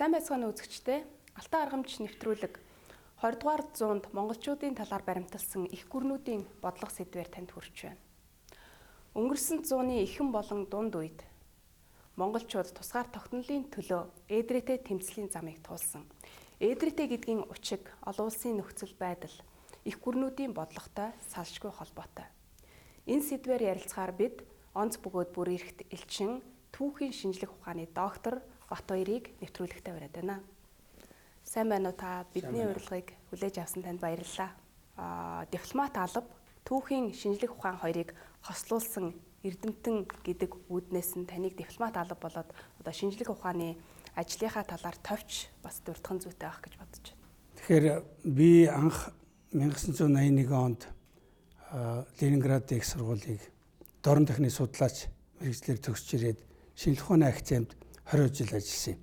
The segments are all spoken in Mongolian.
Сайн байцгаана үзэгчдээ. Алтан аргамч нэвтрүүлэг 20 дугаар зуунд монголчуудын талаар баримталсан их гүрнүүдийн бодлого сэдвээр танд хүрч байна. Өнгөрсөн зууны эхэн болон дунд үед монголчууд тусгаар тогтнолын төлөө Эдрэтэ тэмцлийн замыг туулсан. Эдрэтэ гэдгийн учиг олон улсын нөхцөл байдал их гүрнүүдийн бодлоготой салшгүй холбоотой. Энэ сэдвээр ярилцахаар бид онц бөгөөд бүр эрэхт элчин түүхийн шинжлэх ухааны доктор Бат хоёрыг нэвтрүүлэгтээ бариад байна. Сайн байна уу та? Бидний урилгыг хүлээж авсан танд баярлалаа. Дипломат алба түүхийн шинжлэх ухаан хоёрыг хослуулсан эрдэмтэн гэдэг үүднээс нь таныг дипломат алба болоод одоо шинжлэх ухааны ажлынхаа талаар товч бас дурдхан зүйтэй авах гэж бодож байна. Тэгэхээр би анх 1981 онд Ленинград их сургуулийг дорн техникийн судлаач мэргэжлэр төгсөж ирээд шинжлэх ухааны академид 20 жил ажилласан юм.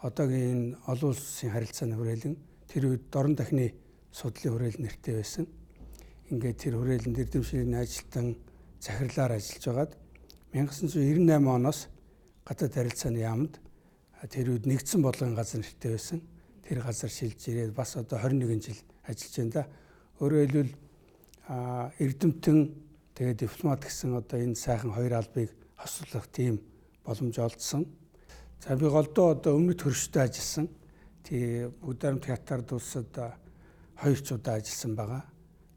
Одоогийн олон улсын харилцааны хүрээлэн тэр үед дорн техникийн судлалын хүрээлэн нэртэй байсан. Ингээд тэр хүрээлэнд эрдэмшлийн ажилтан захирлаар ажиллаж байгаад 1998 оноос гадаад харилцааны яамд тэр үед нэгдсэн бодлогын газар нэртэй байсан. Тэр газар шилж ирээд бас одоо 21 жил ажиллаж байна да. Өөрөөр хэлбэл эрдэмтэн тэгээд дипломат гэсэн одоо энэ сайхан хоёр албыг хослуулах тийм боломж олдсон. За би голдоо одоо өмнөд хөрштэй ажилласан. Бүгдээрм театрд улсад 2 ч удаа ажилласан байгаа.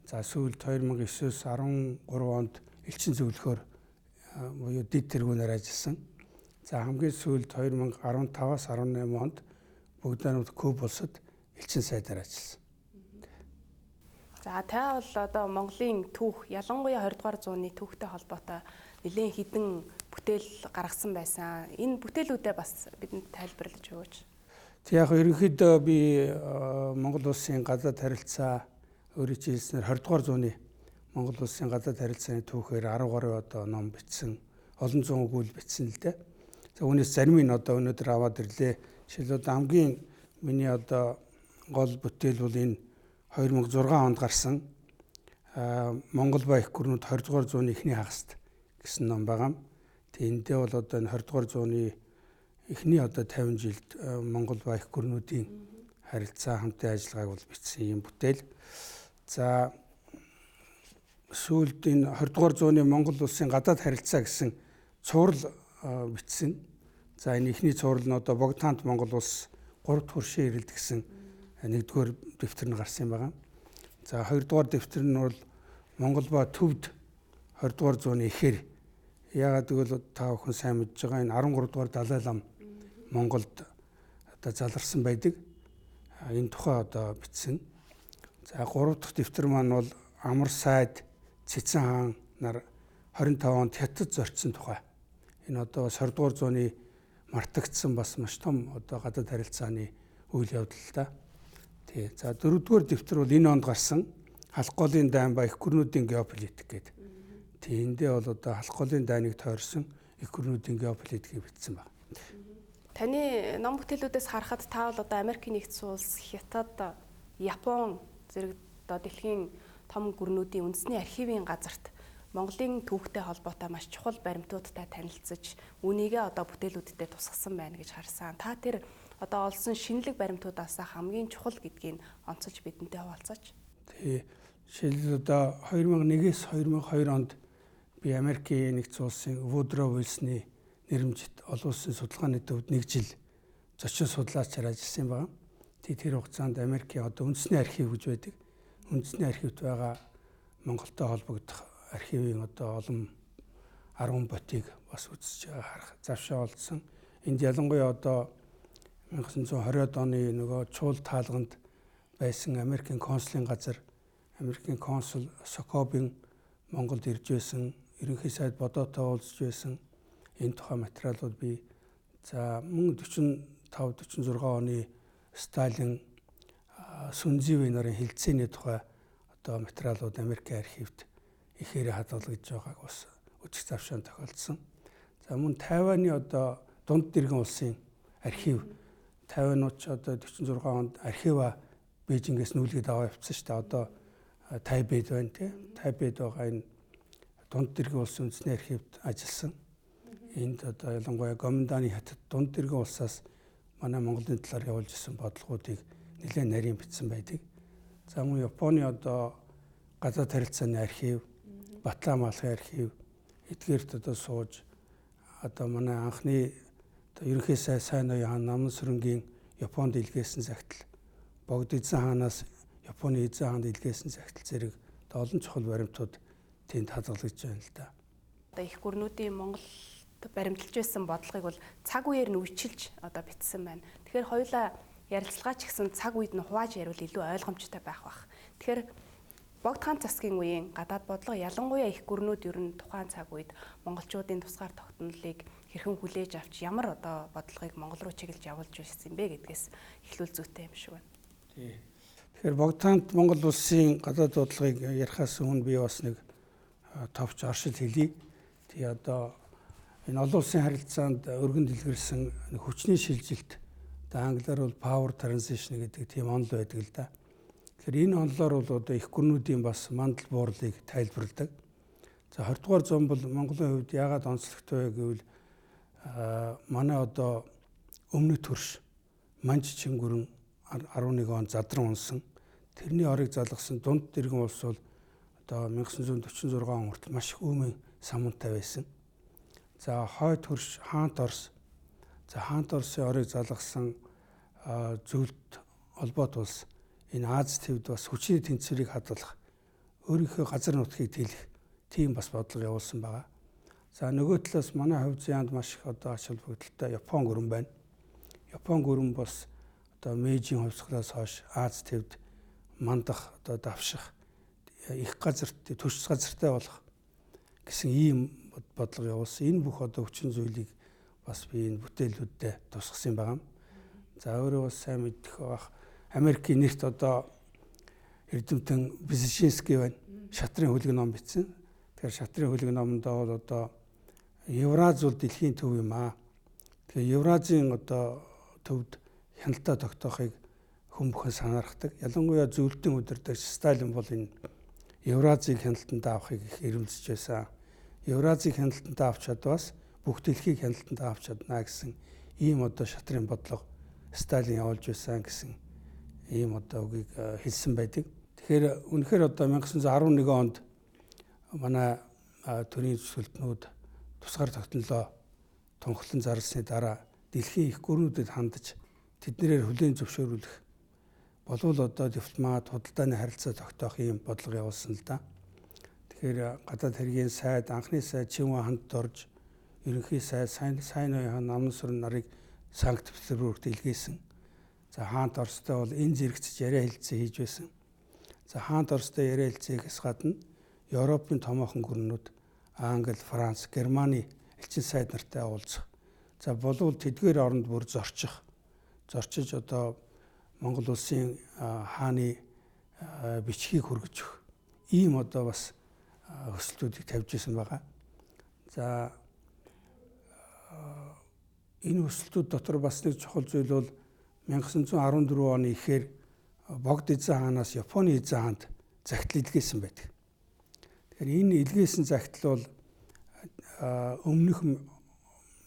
За сүүлд 2009-с 13 онд элчин зөвлөхөөр буюу дэд тэргүүнээр ажилласан. За хамгийн сүүлд 2015-аас 18 онд бүгдээрм Куб улсад элчин сайдаар ажилласан. За та бол одоо Монголын түүх, ялангуяа 20 дугаар зууны түүхтэй холбоотой нэлээд хідэн бүтээл гаргасан байсан. Энэ бүтээлүүдээ бас бидэнд тайлбарлаж өгөөч. Тэг яг ерөнхийдөө би Монгол улсын гадаад харилцаа өөрийн хэлснээр 20 дугаар зууны Монгол улсын гадаад харилцааны түүхээр 10 гаруй одоо ном бичсэн, олон зуун өгүүл бичсэн л дээ. За үүнээс зарим нь одоо өнөөдөр аваад ирлээ. Жишээлбэл хамгийн миний одоо гол бүтээл бол энэ 2006 онд гарсан Монгол ба их гүрнүүд 20 дугаар зууны эхний хагаст гэсэн ном байгаа. Эндээ бол одоо энэ 20 дугаар зууны эхний одоо 50 жилд Монгол ба их гүрнүүдийн харилцаа хамтын ажиллагааг бол бичсэн юм бүтээл. За сүүлд энэ 20 дугаар зууны Монгол улсын гадаад харилцаа гэсэн цуврал бичсэн. За энэ эхний цуврал нь одоо Богд хаант Монгол улс 3 дахь хөршийн ирэлт гэсэн 1-р дэвтэр нь гарсан юм байна. За 2-р дэвтэр нь бол Монгол ба төвд 20 дугаар зууны эхээр яагаад гэвэл та бүхэн сайн мэдж байгаа энэ 13 дугаар Далай лам Монголд одоо заларсан байдаг. Энэ тухай одоо бичсэн. За 3 дахь дэвтэр маань бол Амар сайд Цэцэн хаан нар 25 онд Хятад зорчсон тухай. Энэ одоо 20 дугаар зууны мартагдсан бас маш том одоо гадаад харилцааны үйл явдал л да. За 4-р дэвтэр бол энэ онд гарсан Халх голын дайн ба их гүрнүүдийн геополитик гэдэг. Эндээ бол одоо Халх голын дайныг тойрсон их гүрнүүдийн геополитикийг бичсэн байна. Таны ном бүтээлүүдээс харахад та бол одоо Америкийн нэгдсэн улс, Хятад, Япон зэрэг одоо дэлхийн том гүрнүүдийн үндэсний архивын газарт Монголын түүхтэй холбоотой маш чухал баримтуудтай танилцж, үүнийгээ одоо бүтээлүүддээ тусгасан байна гэж харсан. Та тэр одоо олсон шинэлэг баримтуудаас хамгийн чухал гэдгийг онцолж бидэнтэй хуваалцаач. Жишээлбэл одоо 2001-с 2002 онд би Америкийн нэгдсэн улсын Вудро Вилсны нэрмжит олон улсын судалгааны төвд 1 жил зочин судлаачаар ажилласан юм байна. Тэр хугацаанд Америкийн одоо үндэсний архив гэж байдаг. Үндэсний архивт байгаа Монголтой холбогдох архивын одоо олон 10 ботыг бас үзэж харах завшаа олдсон. Энд ялангуяа одоо 1920-ад оны нөгөө чуул таалганд байсан Америкийн консулын газар, Америкийн консул Сокобын Монголд ирж байсан, ерөнхий сайд Бодоотой уулзж байсан энэ тухай материалууд би за мөн 45-46 оны Сталин Сүнзивэ нарын хилцээний тухай одоо материалууд Америкийн архивт ихээр хадгалагдж байгааг бас үзэх завшаан тохиолдсон. За мөн Тайваны одоо дунд дэргэн улсын архив Тайванууд ч одоо 46 онд архива Бээжингээс нүүлгээд аваа явуулсан шүү дээ. Одоо Тайбэйд байна тий. Тайбэйд байгаа энэ дунд дэргэн улсын үндэсний архивд ажилласан. Энд одоо ялангуяа Гоминданы хятад дунд дэргэн улсаас манай Монголын талаар явуулж ирсэн бодлогоодыг нэлээд нарийн бичсэн байдаг. За мөн Японы одоо гадаад харилцааны архив, Батлан малхын архив эдгээрт одоо сууж одоо манай анхны одоо ерөнхий сайн ноён хаан Наман Сүрэнгийн Японд илгээсэн загтал, Богд эзэн хаанаас Японы эзэн хаанд илгээсэн загтал зэрэг олон чухал баримтууд тэнд хадгалагдж байна л да. Одоо их гүрнүүдийн Монголд баримталж байсан бодлогыг бол цаг үеэр нь үчилж одоо бичсэн байна. Тэгэхээр хоёулаа ярилцлага ч гэсэн цаг үед нь хувааж ярил илүү ойлгомжтой байх бах. Тэгэхээр Богд хаан засгийн үеийн гадаад бодлого ялангуяа их гүрнүүд ер нь тухайн цаг үед монголчуудын тусгаар тогтнолыг хэрхэн хүлээж авч ямар одоо бодлогыг Монгол руу чиглэж явуулж байсан юм бэ гэдгээс эхлүүл зүйтэй юм шиг байна. Тэгэхээр Богд хаанд Монгол улсын гадаад бодлогыг ярихаас өмнө би бас нэг товч оршил хэлье. Тэгээ одоо энэ олон улсын харилцаанд өргөн дэлгэрсэн хүчний шилжилт одоо англиар бол power transition гэдэг тийм онол байдаг л да. Тэгэхээр энэ онолоор бол одоо их гүрнүүдийн бас мандал буурлыг тайлбарладаг. За 20 дугаар зуун бол Монголын хувьд яагаад онцлогтой вэ гэвэл манай одоо өмнөд төрш Манж Чингүрэн 11 он задран унсан. Тэрний орыг залгасан дунд дэргэн улс бол одоо 1946 он хүртэл маш их үүмэн самунтай байсан. За хойд төрш Хаант Орос. За Хаант Оросын орыг залгасан зөвлөлт холбоот улс энэ Аз төвд бас хүчний тэнцвэрийг хадгалах, өөрийнхөө газар нутгийг тэлэх тийм бас бодлого явуулсан байгаа. За нөгөө талаас манай хувь заяанд маш их одоо ач холбогдолтой Япон гүрэн байна. Япон гүрэн бас одоо Мэйжийн хувьсгалаас хойш Аз төвд мандах одоо давших их газарт төрч газартай болох гэсэн ийм бодлого явуулсан. Энэ бүх одоо хүчин зүйлийг бас би энэ бүтээлүүддээ тусгасан юм байна. За өөрөө бас сайн мэдэх байх. Америкийн нэрт одоо Эрдэмтэн Бзежинский байна. Шатрын хөлөг ном бичсэн. Тэгэхээр шатрын хөлөг номонд бол одоо Евраз бол дэлхийн төв юм аа. Тэгэхээр Евразийн одоо төвд хяналтаа тогтоохыг хүн бүхэн санаарахдаг. Ялангуяа зөвлөлтийн удирдагч Сталин бол энэ Евразийг хяналтанд авахыг их эрмэлзэж байсан. Евразийг хяналтанд авч чадвас бүх дэлхийг хяналтанд авч чадна гэсэн ийм одоо шатрын бодлого Сталин явуулж байсан гэсэн ийм одоо үгийг хэлсэн байдаг. Тэгэхээр үнэхээр одоо 1911 онд манай төрийн зөвлөлтнүүд тусгаар тогтнолоо тунхлан зарлсны дараа дэлхийн их гүрнүүдэд хандаж тэднэрээр хүлээн зөвшөөрүүлэх болвол одоо дипломат худалдааны харилцаа тогтоох ийм бодлого явуулсан л да. Тэгэхээр гадаад хэргийн сайд, анхны сайд Чингүн хандд орж ерөнхий сайд сайн ноён хаан Наман Сүрэн нарыг Санкт Петербургт илгээсэн. За Хаант Оростой бол энэ зэрэгцэж яриа хэлцээ хийж байсан. За Хаант Оростой яриа хэлцээгээс гадна Европын томоохон гүрнүүд Англи, Франц, Германы элчин сайд нартай уулзах. За болвол тэдгээр оронд бүр зорчиж одоо Монгол улсын хааны бичгийг хүргэж өгөх ийм одоо бас өсөлтүүдийг тавьж исэн байгаа. За энэ өсөлтүүд дотор бас нэг чухал зүйл бол 1914 оны ихээр Богд эзэн хаанаас Японы эзэн хаанд загтал илгээсэн байдаг. Тэгэхээр энэ илгээсэн загтал бол өмнөх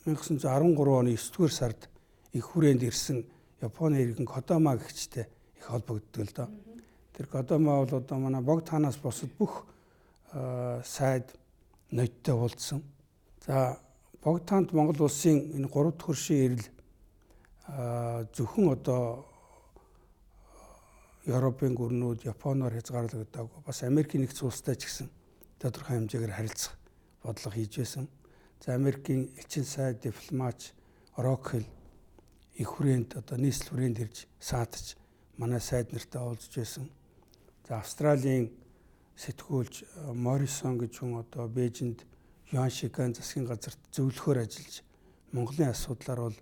1913 оны 9-р сард их хүрээнд ирсэн Японы иргэн Кодама гэгчтэй их холбогддог л доо. Тэр Кодама бол одоо манай Богд хаанаас босод бүх сайд ноёдтой уулзсан. За Богд хаанд Монгол улсын энэ 3 дахь хөршийн ирэл зөвхөн одоо Европын гүрнүүд Японоор хязгаарлагдаагүй бас Америкийн нэгдсэн улстай ч гэсэн тодорхой хэмжээгээр харилцах бодлого хийж байсан. За Америкийн элчин сайд дипломатч Роквелл их хүрээнд одоо нийслэл хүрээнд ирж саатаж манай сайд нартай уулзж байсан. За Австралийн сэтгүүлч Моррисон гэж хүн одоо Бээжинд Юан Шикан засгийн газарт зөвлөхөөр ажиллаж Монголын асуудлаар бол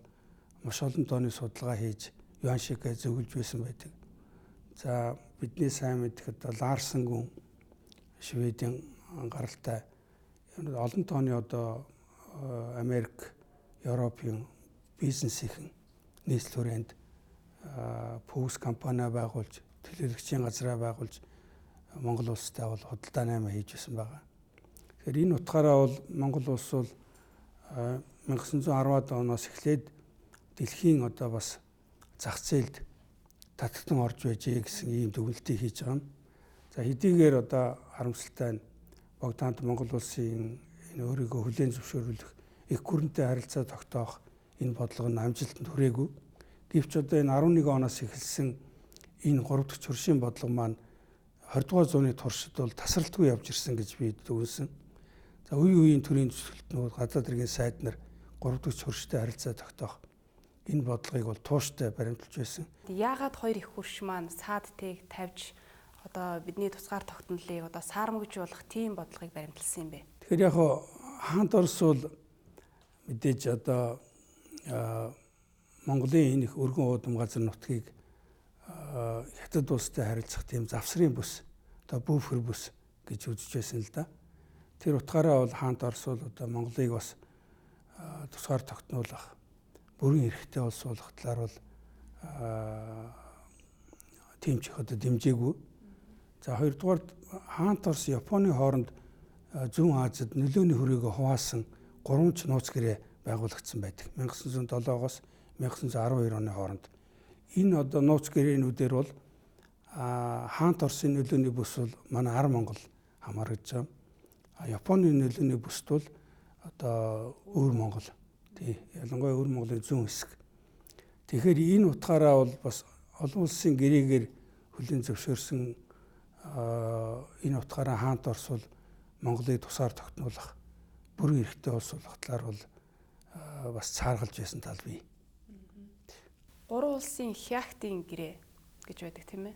маш олон тооны судалгаа хийж Юан Шикаа зөвлөж байсан байдаг. За бидний сайн мэдэх одоо Ларсон гүн Шведийн гаралтай олон тооны одоо Америк, Европын бизнесийн нийслэл хүрээнд пүүс компани байгуулж, төлөөлөгчийн газраа байгуулж Монгол улстай бол худалдаа наймаа хийж байсан байгаа. Тэгэхээр энэ утгаараа бол Монгол улс бол 1910-ад оноос эхлээд дэлхийн одоо бас зах зээлд татагтан орж байжээ гэсэн ийм дүгнэлтийг хийж байгаа юм. За хэдийгээр одоо харамсалтай нь Богдаант Монгол улсын энэ өөрийгөө хүлээн зөвшөөрүүлэх их гүрэнтэй харилцаа тогтоох энэ бодлого нь амжилтанд хүрээгүй. Гэвч одоо энэ 11 оноос эхэлсэн энэ 3 дахь чуршийн бодлого маань 20 дугаар зууны туршид бол тасралтгүй явж ирсэн гэж би дүгнсэн. За үеийн төрийн төсөлтнүүд гадаад иргэн сайд нар 3 дахь чурштай харилцаа тогтоох энэ бодлогыг бол тууштай баримталж байсан. Яагаад хоёр их хурш маань саад тэг тавьж одоо бидний тусгаар тогтнолыг одоо саармагжуулах тийм бодлогыг баримталсан юм бэ? Тэгэхээр яг хаант Орос бол мэдээж одоо Монголын энэ их өргөн уудам газар нутгийг хятад улстай харилцах тийм завсрын бүс, одоо буфер бүс гэж үзэж байсан л да. Тэр утгаараа бол хаант Орос бол одоо Монголыг бас тусгаар тогтнуулах, бүрэн эрхтэй улс болох талаар бол тийм ч их одоо дэмжээгүй. За хоёрдугаар хаант Орос Японы хооронд Зүүн Азид нөлөөний хүрээгээ хуваасан 3 ч нууц гэрээ байгуулагдсан байдаг. 1907-оос 1912 оны хооронд. Энэ одоо нууц гэрээнүүдээр бол хаант Оросын нөлөөний бүс бол манай Ар Монгол хамаарч байгаа. Японы нөлөөний бүсд бол одоо Өвөр Монгол. Тий, ялангуяа Өвөр Монголын зүүн хэсэг. Тэгэхээр энэ утгаараа бол бас олон улсын гэрээгээр хүлээн зөвшөөрсөн энэ утгаараа хаант Орос бол Монголыг тусаар тогтнуулах, бүрэн эрхтэй улс болох талаар бол бас цааргалж байсан тал бий. Гурван улсын хяхтын гэрээ гэж байдаг тийм ээ.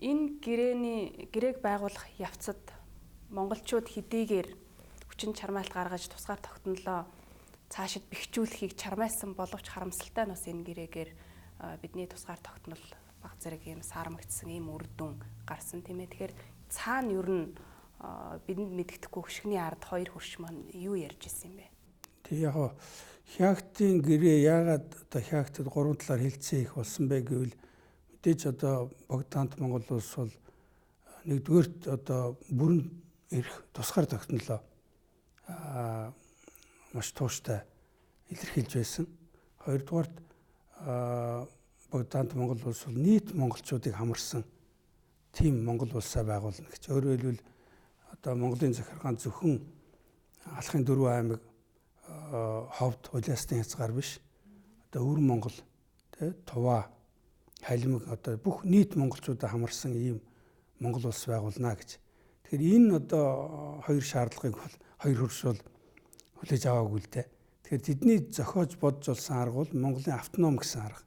Энэ гэрээг байгуулах явцад монголчууд хэдийгээр хүчин чармайлт гаргаж тусгаар тогтнолоо цаашид бэхжүүлэхийг чармайлсан боловч харамсалтай нь бас энэ гэрээгээр бидний тусгаар тогтнол баг зэрэг ийм саармагдсан ийм үр дүн гарсан тийм ээ. Тэгэхээр цаана ер нь бидэнд мэддэхгүй хөшгөний ард хоёр хурш маань юу ярьж ирсэн юм бэ? Тэг яг хяхтын гэрээ яагаад одоо хяхтад 3 талаар хилцээ их болсон бэ гэвэл мэдээж одоо Богдаант Монгол улс бол нэгдүгээрт одоо бүрэн эрх тусгаар тогтнолоо маш тууштай илэрхийлж байсан. Хоёрдугаарт Богдаант Монгол улс бол нийт монголчуудыг хамарсан тийм Монгол улсаа байгуулна гэж. Өөрөөр хэлбэл одоо Монголын захиргаан зөвхөн алхын 4 аймаг ховд улаасны хязгаар биш. Одоо Өвөр Монгол, Туваа, Халимаг одоо бүх нийт монголчуудаа хамарсан ийм Монгол улс байгуулна гэж. Тэгэхээр энэ одоо хоёр шаардлагыг бол хоёр хурш бол хүлээж аваагүй л дээ. Тэгэхээр тэдний зохиож бодж болсон арга бол Монголын автоном гэсэн арга.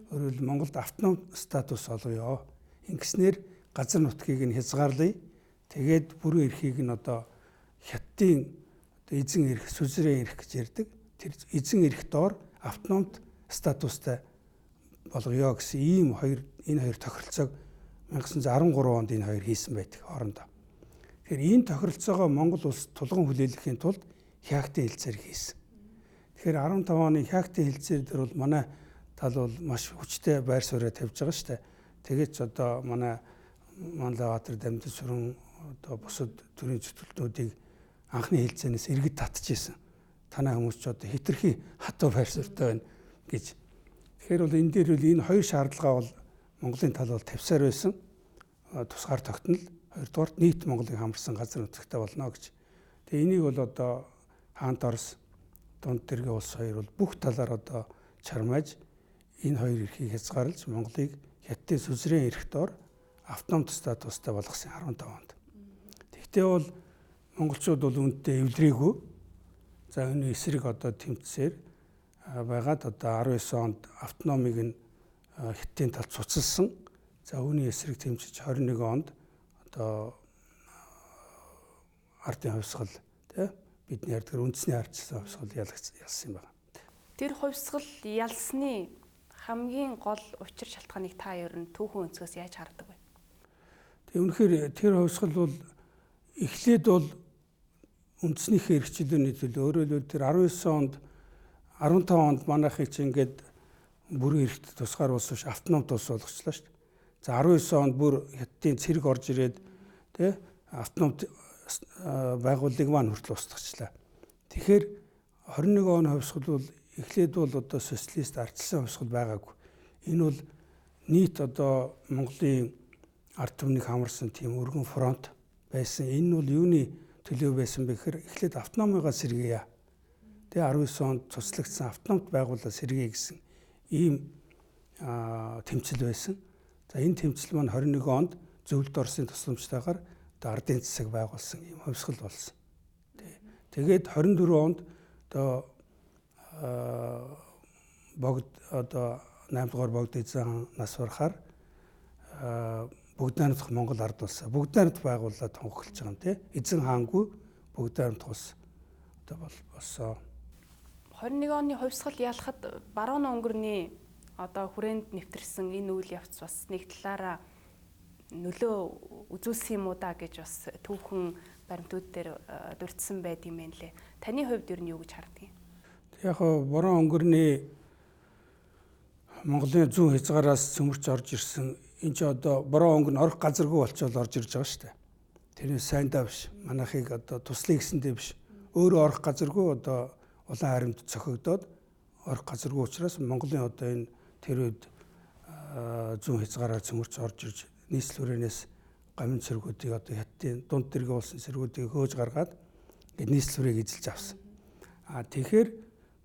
Өөрөөр хэлбэл Монголд автоном статус олгоё. Ингэснээр газар нутгийг нь хязгаарлая. Тэгээд бүрэн эрхийг нь одоо хятадын эзэн эрх, сүзрийн эрх гэж ярьдаг. Тэр эзэн эрх доор автономт статустай болгоё гэсэн ийм энэ хоёр тохиролцоог 1913 онд энэ хоёр хийсэн байдаг хоорондоо. Тэгэхээр энэ тохиролцоогоо Монгол улс тулган хүлээлгэхийн тулд хяхтын хэлцээр хийсэн. Тэгэхээр 15 оны хяхтын хэлцээр дээр бол манай тал бол маш хүчтэй байр суурь тавьж байгаа шүү дээ. Тэгээд ч одоо манай Манлайбаатар, Дамжинсүрэн одоо бусад төрийн зөвлөлтүүдийг анхны хэлцээнээс иргэд татчихсан. Танай хүмүүс ч одоо хитрхи хатуу байр суурьтай байна гэж. Тэгэхээр бол энэ дээр бол энэ хоёр шаардлагаа бол Монголын тал бол тавьсаар байсан. Тусгаар тогтнол, хоёрдугаар нийт Монголыг хамарсан газар нутагтай болно гэж. Тэгээ энийг бол одоо хаант Орос, дунд тэргийн улс хоёр бол бүх талаар одоо чармааж энэ хоёр эрхийг хязгаарлаж Монголыг хятадын сүзрийн эрх доор автономт статустай болгосон 15 онд. Тэгтээ бол монголчууд бол үүнтэй эвлэрээгүй. За энэ эсрэг одоо тэмцсээр байгаад одоо 19 онд автономийг нь хятадын талд цуцалсан. За үүний эсрэг тэмцэж 21 онд одоо ардын хувьсгал бидний ярьдаг үндэсний ардчилсан хувьсгал ялсан юм байна. Тэр хувьсгал ялсны хамгийн гол учир шалтгааныг та ер нь түүхэн өнцгөөс яаж хардаг вэ? Тэгээ үнэхээр тэр хувьсгал бол эхлээд бол үндэснийхээ эрх чөлөөний төлөө өөрөөр хэлбэл тэр 19 онд 15 онд манайхыг чи ингээд бүрэн эрхт тусгаар улс биш автономт улс болгочлаа шүү дээ. За 19 онд бүр хятадын цэрэг орж ирээд автономт байгууллагыг маань хүртэл устгачлаа. Тэгэхээр 21 оны хувьсгал бол эхлээд бол одоо социалист ардчилсан хувьсгал байгаагүй. Энэ бол нийт одоо Монголын ард түмнийг хамарсан тийм өргөн фронт байсан. Энэ нь бол юуны төлөө байсан бэ гэхээр эхлээд автономигаа сэргээе. Тэгээ 19 онд цуцлагдсан автономт байгууллага сэргээе гэсэн ийм тэмцэл байсан. За энэ тэмцэл маань 21 онд Зөвлөлт Оросын тусламжтайгаар одоо ардын засаг байгуулсан ийм хувьсгал болсон. Тэгээд 24 онд одоо богд одоо 8 дугаар богд эзэн нас барахаар бүгд найрамдах Монгол ард улсаа бүгд найрамд байгууллага тунхаглаж байгаа юм тий. Эзэн хаангүй бүгд найрамдах улс одоо болсон. 21 оны хувьсгал ялахад баруун өнгөрний одоо хүрээнд нэвтэрсэн энэ үйл явц бас нэг талаараа нөлөө үзүүлсэн юм уу да гэж бас түүхэн баримтууд дээр дурдсан байд юм байна лээ. Таны хувьд ер нь юу гэж хардгийг? Яг баруун өнгөрний Монголын зүүн хязгаараас цөмөрч орж ирсэн энэ ч одоо баруун өнгө нь орох газаргүй болчихвол орж ирж байгаа шүү дээ. Тэрнээс сайндаа биш. Манайхыг одоо туслая гэсэндээ биш. Өөрөө орох газаргүй одоо улаан харимд цохигдоод орох газаргүй учраас Монголын одоо энэ тэр үед зүүн хязгаараар цөмөрч орж ирж нийслэл хүрээнээс гамин цэргүүдийг одоо хятадын дунд дэргээ улсын цэргүүдийг хөөж гаргаад ингээд нийслэл хүрээг эзэлж авсан. Тэгэхээр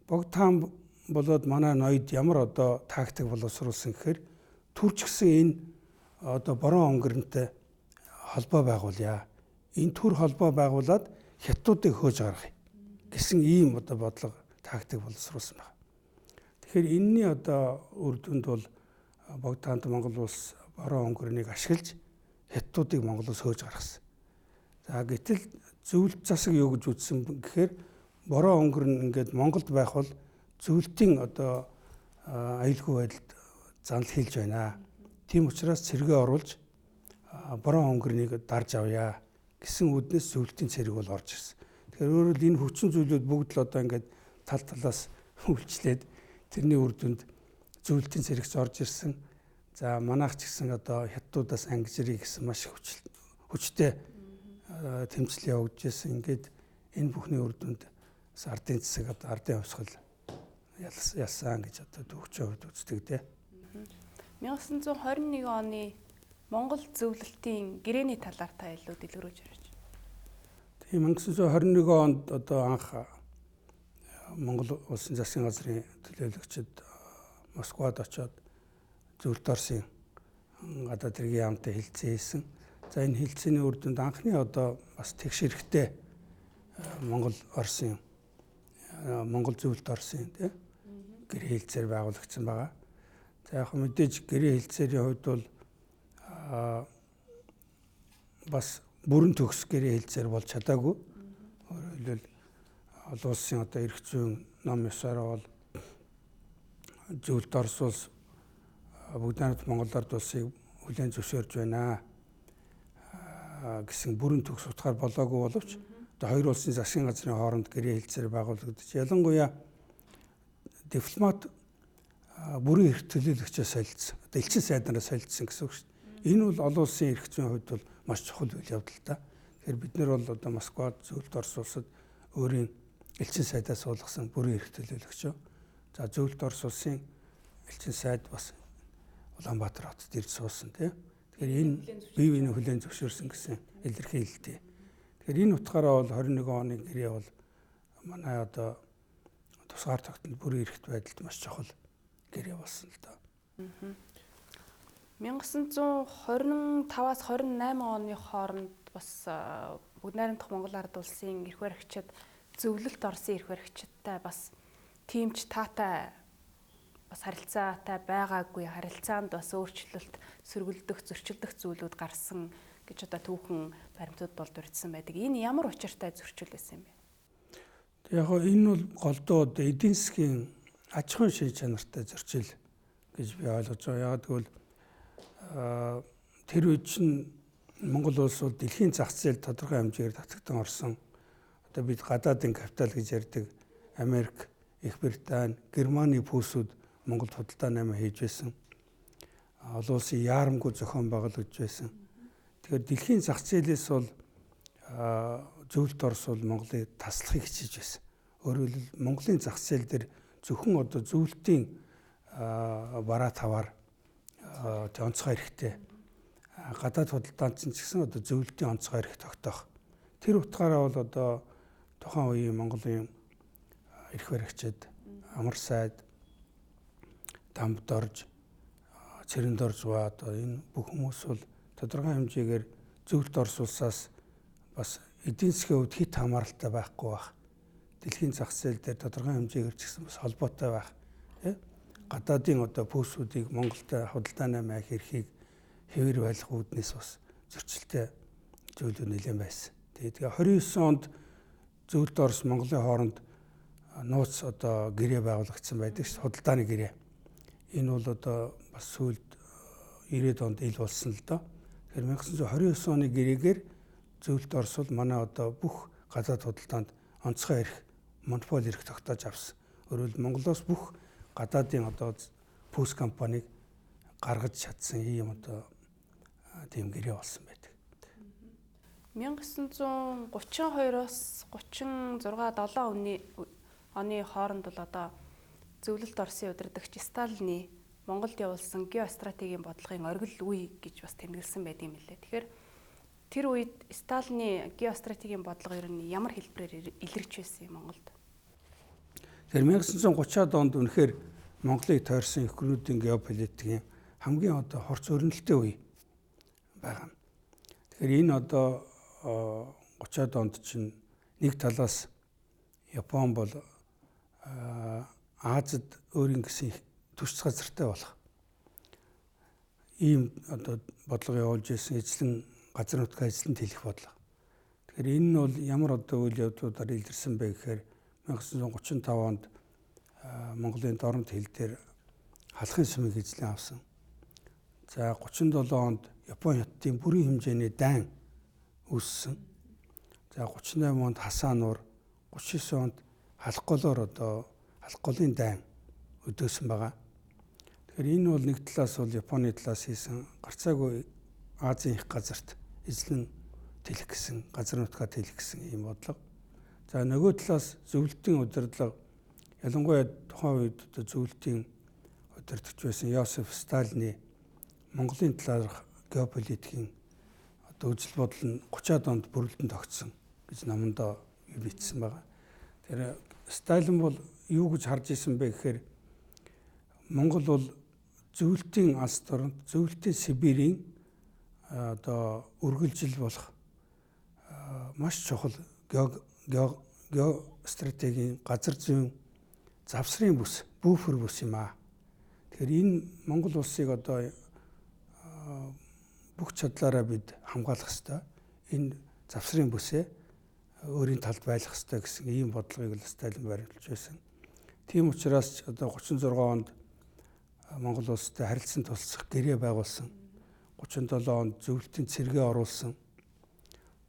богд таан болоод манай ноёд ямар одоо тактик боловсруулсан гэхээр түрч гисэн энэ одоо борон өнгөрөнтэй холбоо байгуулъя. Энэ төр холбоо байгуулад хятадуудыг хөөж гаргая гэсэн ийм одоо бодлого тактик боловсруулсан байна. Тэгэхээр энэний одоо үр дүнд бол богд таанд Монгол улс борон өнгөрнийг ашиглаж хятадуудыг Монголоос хөөж гаргасан. За гэтэл зөвлөлт засаг юу гэж үзсэн гэхээр борон өнгөрн ингээд Монголд байх бол зөвлөлтийн одоо аюулгүй байдалд занал хийлж байна. Тийм учраас цэргээ оруулж борон өнгөрнийг дарж авъя гэсэн үднэс зөвлөлтийн цэрэг бол орж ирсэн. Тэгэхээр өөрөөр энэ хүчин зүйлүүд бүгд л одоо ингээд тал талаас үйлчлээд тэрний үр дүнд зөвлөлтийн цэрэгч орж ирсэн. За манайх ч гэсэн одоо хятадуудаас ангижрий гэсэн маш хүчтэй тэмцэл явагдаж ирсэн. Ингээд энэ бүхний үр дүнд ардын засаг одоо ардын хувьсгал ялсан гэж одоо төвчөө хувьд үздэг тий. 1921 оны Монгол зөвлөлтийн гэрээний талаар та илүү дэлгэрүүлж ярьж. Тийм 1921 онд одоо анх Монгол улсын засгийн газрын төлөөлөгчид Москвад очоод Зөвлөлт Оросын гадаад хэргийн яамтай хэлцээ хийсэн. За энэ хэлцээний үр дүнд анхны одоо бас тэгш хэрэгтэй Монгол Зөвлөлт Оросын тий гэрээ хэлцээр байгуулагдсан байгаа. За яг мэдээж гэрээ хэлцээрийн хувьд бол бас бүрэн төгс гэрээ хэлцээр болж чадаагүй. Өөрөөр хэлбэл олон улсын одоо эрх зүйн ном ёсоор бол Зөвлөлт Орос улс бүгд найрамд Монгол ард улсыг хүлээн зөвшөөрж байна гэсэн бүрэн төгс утгаар болоогүй боловч одоо хоёр улсын засгийн газрын хооронд гэрээ хэлцээр байгуулагдаж ялангуяа дипломат бүрэн эрх төлөөлөгчөөс солилцсон. Одоо элчин сайднараас солилцсон гэсэн үг шүү дээ. Энэ бол олон улсын эрх зүйн хувьд бол маш чухал үйл явдал та. Тэгэхээр бид нар бол одоо Москвад Зөвлөлт Орос улсад өөрийн элчин сайдаас суулгасан бүрэн эрх төлөөлөгчөө. За Зөвлөлт Орос улсын элчин сайд бас Улаанбаатар хотод ирж суусан тийм. Тэгэхээр энэ бие биенээ хүлээн зөвшөөрсөн гэсэн илэрхийлэлтэй. Тэгэхээр энэ утгаараа бол 21 оны гэрээ бол манай одоо тусгаар тогтнол бүрэн эрхт байдалд маш чухал гэрээ болсон л доо. 1925-аас 28 оны хооронд бас бүгд найрамдах Монгол ард улсын эрх баригчид Зөвлөлт Оросын эрх баригчидтай бас тиймч таатай бас харилцаатай байгаагүй, харилцаанд бас өөрчлөлт, сөргөлдөх, зөрчилдөх зүйлүүд гарсан гэж одоо түүхэн баримтууд бол дурдсан байдаг. Энэ ямар учиртай зөрчил байсан юм бэ? Яг энэ бол голдоо эдийн засгийн аж ахуйн шин чанартай зөрчил гэж би ойлгож байгаа. Яг тэгвэл тэр үед чинь Монгол улс бол дэлхийн зах зээлд тодорхой хэмжээгээр татагдан орсон. Одоо бид гадаадын капитал гэж ярьдаг Америк, Их Британи, Германы пүүсүүд Монголд худалдаа наймаа хийж байсан. Олон улсын яарамгүй зохион байгуулагдж байсан. Тэгэхээр дэлхийн зах зээлээс бол Зөвлөлт Орос бол Монголыг таслахыг хичээж байсан. Өөрөөр хэлбэл Монголын зах зээл дээр зөвхөн одоо зөвлөлтийн бараа таваар онцгой хэрэгтэй. Гадаад худалдаанд ч гэсэн одоо зөвлөлтийн онцгой эрх тогтоох. Тэр утгаараа бол одоо тухайн үеийн Монголын эрх баригчид амар сайд, Дамбдорж, Цэрэндоржва одоо энэ бүх хүмүүс бол тодорхой хэмжээгээр зөвлөлт орсуулсаас бас эдийн засгийн хувьд хит хамааралтай байхгүй байх. Дэлхийн зах зээл дээр тодорхой хэмжээгээр ч гэсэн бас холбоотой байх. Гадаадын одоо пүүсүүдийг Монголд худалдааны маягт эрхийг хэвээр байлгах үүднээс бас зөрчилтэй зүйлүүд нэлээд байсан. Тэгээ 29 онд зөвлөлт Орос Монголын хооронд нууц одоо гэрээ байгуулагдсан байдаг ш худалдааны гэрээ. Энэ бол одоо бас сүүлд 90-ад онд ил болсон л доо. Тэгэхээр 1929 оны гэрээгээр зөвлөлт Орос бол манай одоо бүх гадаад худалдаанд онцгой эрх, монополь эрх тогтоож авсан. Өөрөөр Монголоос бүх гадаадын одоо пүүс компанийг гаргаж чадсан ийм одоо тийм гэрээ болсон байдаг. 1932-оос 36-7 оны хооронд бол одоо зөвлөлт Оросын удирдагч Сталины Монголд явуулсан геостратегийн бодлогын оргил үе гэж бас тэмдэглэсэн байдаг юм лээ. Тэгэхээр тэр үед Сталины геостратегийн бодлого ер нь ямар хэлбэрээр илэрч байсан юм Монголд? Тэгэхээр 1930-ад онд үнэхээр Монголыг тойрсон их гүрнүүдийн геополитикийн хамгийн одоо хорц өрнөлттэй үе байгаа. Тэгэхээр энэ одоо 30-ад онд чинь нэг талаас Япон бол Азид өөрийн гэсэн түвшц газартай болох ийм одоо бодлого явуулж ирсэн эзлэн газар нутгаа эзлэн тэлэх бодлого. Тэгэхээр энэ нь бол ямар одоо үйл явдлуудаар илэрсэн бэ гэхээр 1935 онд Монголын дорнод хил дээр халахын сүмийг эзлэн авсан. За 37 онд Японы хятадын бүрийн хэмжээний дайн үүссэн. За 38 онд хасаа нуур, 39 онд халах голоор одоо халах голын дайн өдөөсөн байгаа. Тэгэхээр энэ бол нэг талаас бол Японы талаас хийсэн гарцаагүй Азийн их газарт эзлэн тэлэх гэсэн, газар нутгаа тэлэх гэсэн ийм бодлого. За нөгөө талаас зөвлөлтийн удирдлага ялангуяа тухайн үед одоо зөвлөлтийн удирдагч байсан Йосеф Сталины Монголын талаарх геополитикийн одоо үзэл бодол нь 30-ад онд бүрэлдэн тогтсон гэж номондоо бичсэн байгаа. Тэр Сталин бол юу гэж харж исэн бэ гэхээр Монгол бол зөвлөлтийн алс дорнд зөвлөлтийн Сибирийн одоо үргэлжил болох маш чухал геостратегийн газар зүйн завсрын бүс, буфер бүс юм аа. Тэгэхээр энэ Монгол улсыг одоо бүх чадлаараа бид хамгаалах ёстой. Энэ завсрын бүсээ өөрийн талд байлгах ёстой гэсэн ийм бодлогыг Сталин баримталж байсан. Тийм учраас одоо 36 онд Монгол улстай харилцан тулцах гэрээ байгуулсан. 37 онд зөвлөлтийн цэргээ оруулсан.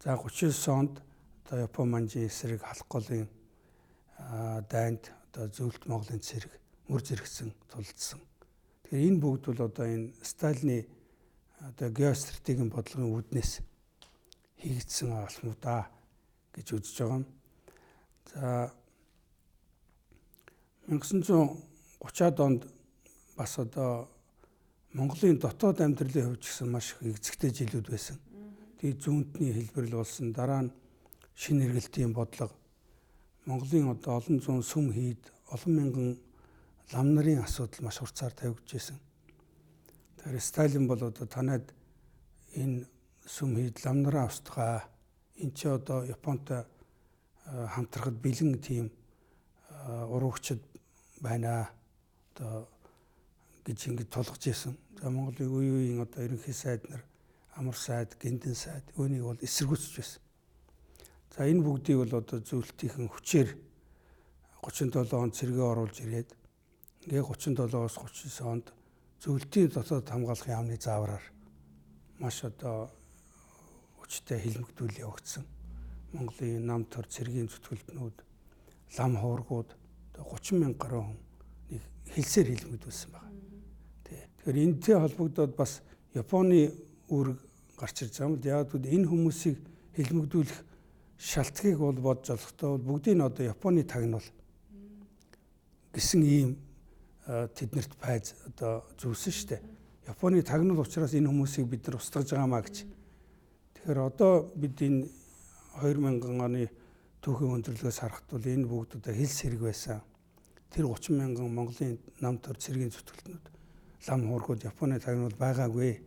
За 39 онд одоо Япон манжийн эсрэг халах голын дайнд одоо зөвлөлт Монголын цэрэг мөр зэрэгцэн тулдсан. Тэгэхээр энэ бүгд бол одоо энэ Сталины одоо геостратегийн бодлогын үүднээс хийгдсэн алхмуудаа гэж үзэж байгаа юм. За 1930-ад онд бас одоо Монголын дотоод амьдралын хувьд ч гэсэн маш их эзэгтэй жилүүд байсан. Тэгээд зүүнтний хэлбэрл болсон дараа нь шинэ эргэлтийн бодлого Монголын одоо олон зуун сүм хийд олон мянган лам нарын асуудал маш хурцаар тавигдж байсан. Тэгэхээр Сталин бол одоо танад энэ сүм хийд лам нараа австгаа энэ ч одоо Японтой хамтрахад бэлэн тийм уруугчид байна одоо гэж ингэж тулгаж ирсэн. За Монголын үе үеийн одоо ерөнхий сайд нар амар сайд, гиндэн сайд үүнийг бол эсэргүүцэж байсан. За энэ бүгдийг бол одоо зөвлөлтийн хүчээр 37 онд цэргээ оруулж ирээд ингээ 37-оос 39 онд зөвлөлтийн дотоод хамгаалахын яамны заавраар маш одоо хүчтэй хилмигдүүл явагдсан. Монголын нам төр цэргийн зүтгэлтнүүд, лам хуургууд 30 мянга гаруй хүн нэг хэлсээр хилмигдүүлсэн байна. Тэгэхээр энэтэй холбогдоод бас Японы үүрэг гарч ирж байгаа юм. Яг л энэ хүмүүсийг хилмигдүүлэх шалтгаыг бол бодж олохдоо бүгдийг нь одоо Японы тагнуул гэсэн ийм тэднэрт пайз одоо зүйлсэн шүү дээ. Японы тагнуул учраас энэ хүмүүсийг бид нар устгаж байгаамаа гэж. Тэгэхээр одоо бид энэ 2000 оны түүхийн өндөрлөгөөс харахад бол энэ бүгд одоо хил сэрэг байсан. Тэр 30 мянган Монголын нам төр цэргийн зүтгэлтнүүд лам хуургууд Японы тагнуул байгаагүй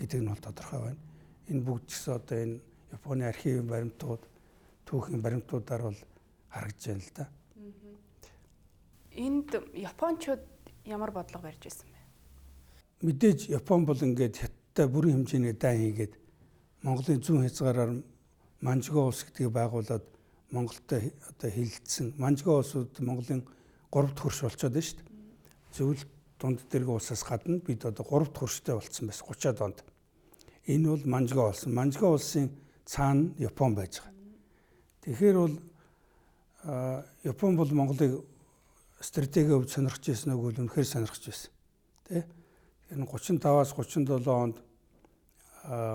гэдэг нь бол тодорхой байна. Энэ бүгд ч гэсэн одоо энэ Японы архивын баримтууд, түүхийн баримтуудаар бол харагдж байна л да. Энд японочууд ямар бодлого барьж байсан бэ? Мэдээж Япон бол ингээд хятадтай бүрэн хэмжээний дай хийгээд Монголын зүүн хязгаараар Манжуго улс гэдгийг байгуулад Монголтой одоо хилцсэн. Манжуго улсууд Монголын 3 дахь хөрш болчиход байна шүү дээ. Зөвл дунд дэрэг улсаас гадна бид одоо 3 дахь хөрштэй болцсон байсан 30-аад онд. Энэ бол Манжуго улс. Манжуго улсын цаана Япон байж байгаа. Тэгэхээр бол Япон бол Монголыг стратегийн хувьд сонирхож байсан үг бол үнэхээр сонирхож байсан. Тэ? Энэ 35-аас 37 онд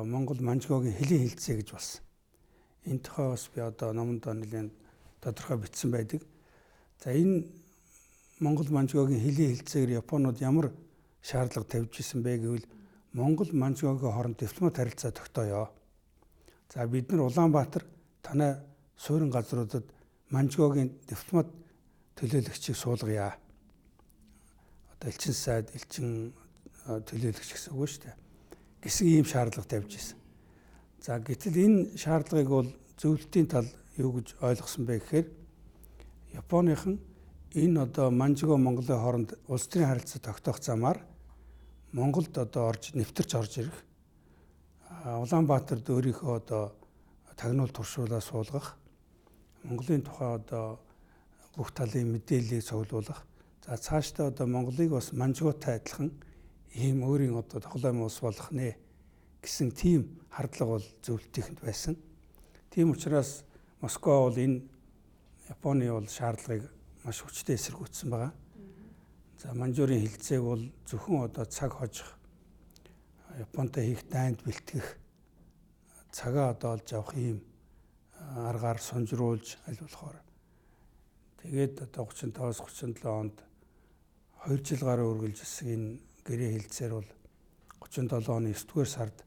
Монгол Манжугогийн хөлийн хилцээ гэж болсон. Энэ тухай бас би одоо номонд нэлээд тодорхой бичсэн байдаг. За энэ Монгол Манжугогийн хөлийн хилцээгээр Японууд ямар шаардлага тавьж исэн бэ гэвэл Монгол Манжугогийн хооронд дипломат харилцаа тогтооё. За бид нар Улаанбаатар танай суурин газруудад Манжугогийн дипломат төлөөлөгчийг суулгая. Одоо элчин сайд, элчин төлөөлөгч гэсэн үг шүү дээ. Гэсэн ийм шаардлага тавьж исэн. За гэтэл энэ шаардлагыг бол зөвлөлтийн тал юу гэж ойлгосон бэ гэхээр Японыхан энэ одоо Манжуго Монголын хооронд улс төрийн харилцаа тогтоох замаар Монголд одоо нэвтэрч орж ирэх. Улаанбаатарт өөрийнхөө одоо тагнуул туршуулаа суулгах. Монголын тухай одоо бүх талын мэдээллийг цуглуулах. За цаашдаа одоо Монголыг бас Манжуготой адилхан ийм өөрийн одоо тоглоом улс болох нэ гэсэн тийм хардлага бол зөвлөлтийнхэнд байсан. Тийм учраас Москва бол энэ Японы бол шаардлагыг маш хүчтэй эсэргүүцсэн байгаа. За Манжуурийн хилцээг бол зөвхөн одоо цаг хожих, Японтой хийх дайнд бэлтгэх, цагаа одоо олж авах ийм аргаар сонжруулж аль болохоор тэгээд одоо 35-аас 37 онд 2 жил гаруй үргэлжилсэн энэ гэрээ хилцээр бол 37 оны 9-р сард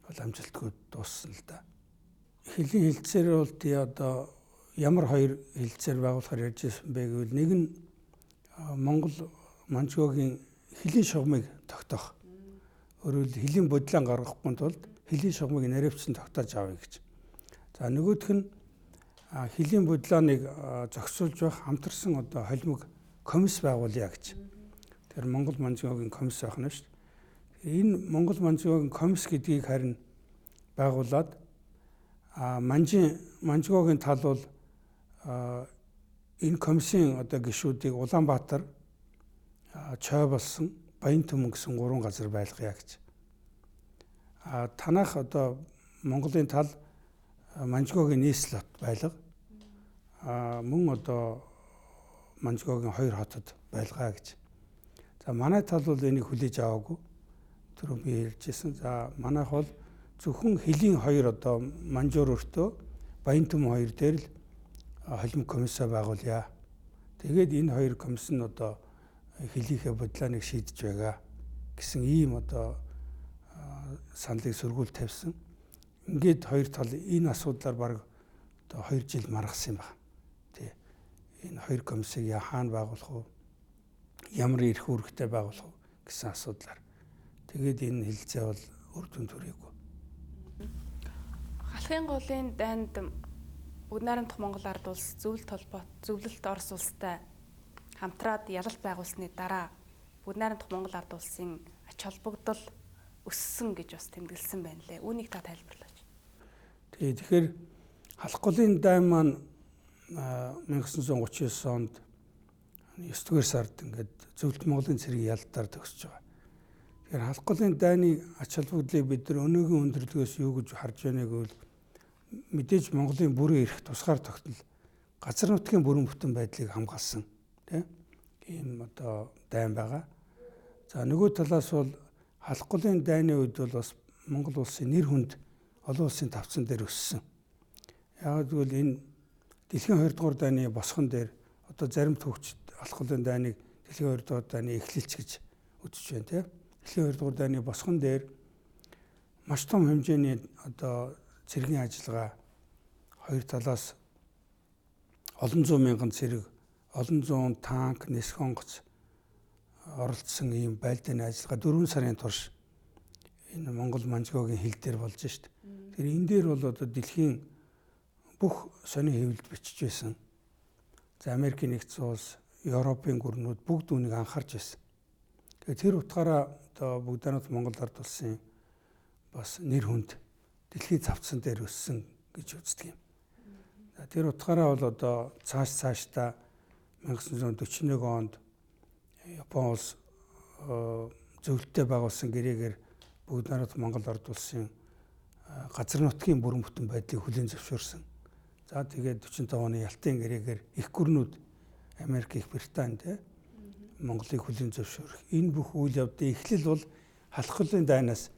бол амжилтгүй дууссан л да. Хөлийн хилцээр бол тий одоо ямар хоёр хилцээр байгуулахаар ярьж ирсэн бэ гэвэл нэг нь Монгол Манжугогийн хөлийн шугамыг тогтоох. Өөрөөр хөлийн бодлоо гаргахгүй тулд хөлийн шугамыг наривчсан тогтоож авъя гэж. За нөгөөх нь хөлийн бодлооныг зохицуулж байх хамтарсан одоо холимог комисс байгуулъя гэж. Тэр Монгол Манжугогийн комисс байх нь шүү дээ. Энэ Монгол Манжугогийн комисс гэдгийг харин байгуулад Манжугогийн тал бол энэ комиссийн одоо гишүүдийг Улаанбаатар, Чой болсон Баянтүмэн гэсэн 3 газар байлгая гэж. Танах одоо Монголын тал Манжугогийн нийслэлд байлга. Мөн одоо Манжугогийн 2 хотод байлгаа гэж. За манай тал бол энийг хүлээж аваагүй. Түрүү би ярьжсэн. За манайх бол зөвхөн хөлийн 2 одоо Манжуур өртөө Баянтүмэн 2 дээр л холимог комиссаа байгуулъя. Тэгээд энэ 2 комисс нь одоо хөлийнхээ бодлооныг шийдэж байгаа гэсэн ийм одоо саналыг сөргүүл тавьсан. Ингээд хоёр тал энэ асуудлаар баг одоо 2 жил маргасан юм байна. Тий. Энэ 2 комиссыг хаана байгуулах вэ? Ямар эрх үүрэгтэй байгуулах вэ гэсэн асуудлаар. Тэгээд энэ хилцээ бол үр дүн төрөйгүй. Халахын голын дайнд Бүгд найрамдах Монгол ард улс зөвлөлт Орос улстай хамтраад ялалт байгуулсны дараа Бүгд найрамдах Монгол ард улсын ач холбогдол өссөн гэж бас тэмдэглэсэн байна лээ. Үүнийг та тайлбарлаач. Тэгэхээр халах голын дайн маань 1939 онд 9-р сард ингээд зөвлөлт Монголын цэргийн ялалтаар төгсөж байгаа. Тэгэхээр халах голын дайны ач холбогдлыг бид нар өнөөгийн өндөрлөгөөс юу гэж харж байна гэвэл мэдээж Монголын бүрэн эрх тусгаар тогтнол газар нутгийн бүрэн бүтэн байдлыг хамгаалсан тийм ийм одоо дайн байгаа. За нөгөө талаас бол халах голын дайны үед бол бас Монгол улсын нэр хүнд олон улсын тавцан дээр өссөн. Яг гэвэл энэ дэлхийн 2 дугаар дайны босгон дээр одоо зарим төвчд алхлын дайныг дэлхийн 2 дугаар дайны эхлэлч гэж үзэж байна тийм. Дэлхийн 2 дугаар дайны босгон дээр маш том хэмжээний одоо цэргийн ажиллагаа хоёр талаас олон зуун мянган цэрэг, олон зуун танк, нисэх онгоц оролцсон ийм байлдааны ажиллагаа 4 сарын турш энэ Монгол Манжгоогийн хил дээр болж шít. Тэр энэ дээр бол одоо дэлхийн бүх сони хэвлэлд бичиж байсан. За Америкийн нэгдсэн улс, Европын гүрнүүд бүгд үүнийг анхаарч байсан. Тэгэхээр тэр утгаараа одоо бүгд Монгол ард улсын бас нэр хүнд дэлхийн завцсан дээр өссөн гэж үздэг юм. За тэр утгаараа бол одоо цаашдаа 1941 онд Япон улс зөвлөлтөд байгуулсан гэрээгээр бүгд Монгол ард улсын газар нутгийн бүрэн бүтэн байдлыг хүлээн зөвшөөрсөн. За тэгээд 45 оны Ялтын гэрээгээр их гүрнүүд Америк, Их Британи Монголыг хүлээн зөвшөөрөх. Энэ бүх үйл явдлын эхлэл бол халахлын дайнаас